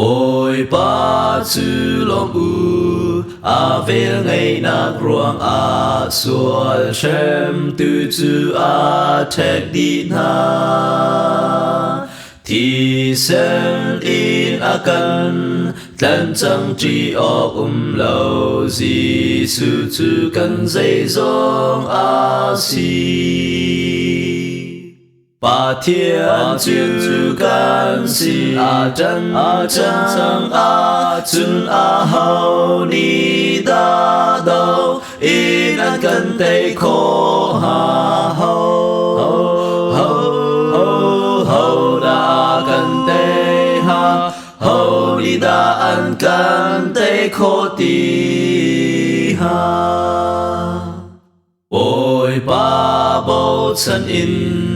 ôi ba chữ lòng u về ngày nạc ruộng xuân xem từ chữ thẹt đi na thì sen in cần lần chẳng chỉ lâu gì sự chữ cần dây dòng si ba thiên chữ cần si chân chẳng chân hậu ni ta đâu in cần tây khổ hậu đã cần tây hậu ni đã ăn cần tây khổ ti ôi ba bầu chân in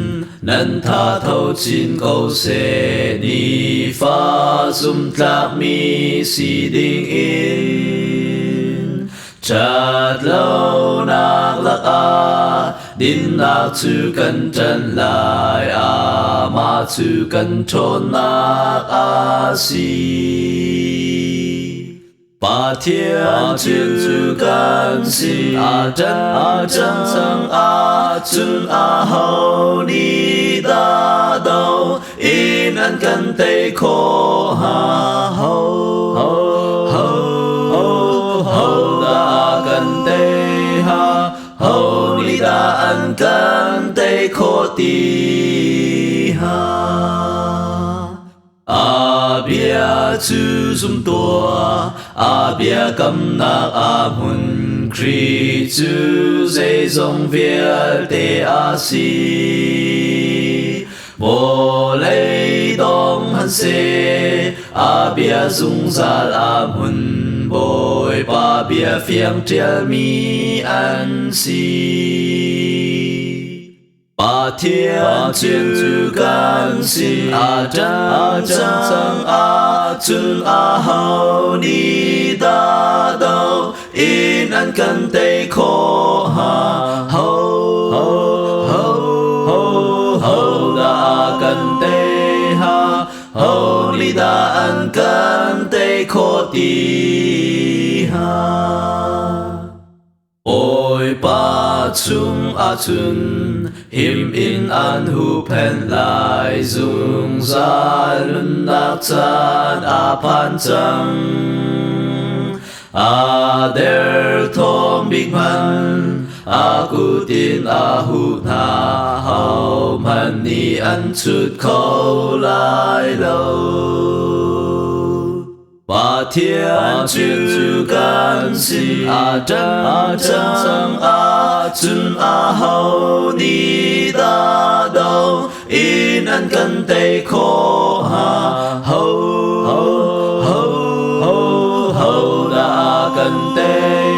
nên tha thâu chín câu sẽ ni pha zum lạc mi si ding in chặt lâu nạc lạc din nạc chữ cần chân lại mà chữ cần trốn nạc si ba thiên chữ cần si chân chẳng chân hậu ni ta đâu in cần tây khổ hậu đã cần tây hậu ni ta cần tây khổ ti bia chữ zum tua bia cầm nạc hun kri chữ dây dòng việt tê si vô lấy đông hắn se bia dung ra hun bồi ba bia phiang trial mi an si ba thiên chữ cần si chân hậu ni ta đâu in cần tây khổ hậu đã cần tây hậu ni ta cần tây khổ ti ôi ba chung chun him in an hu pen lại dung ra lun nạc chan pan chang der thom big man cụ tin hu na hậu man ni an chút khâu lại lâu ba thiên chữ cần si chân hậu ni ta đâu in cần tây khổ hậu đã cần tây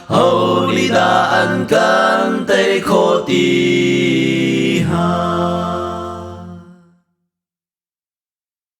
hậu ni ta cần tây khổ ti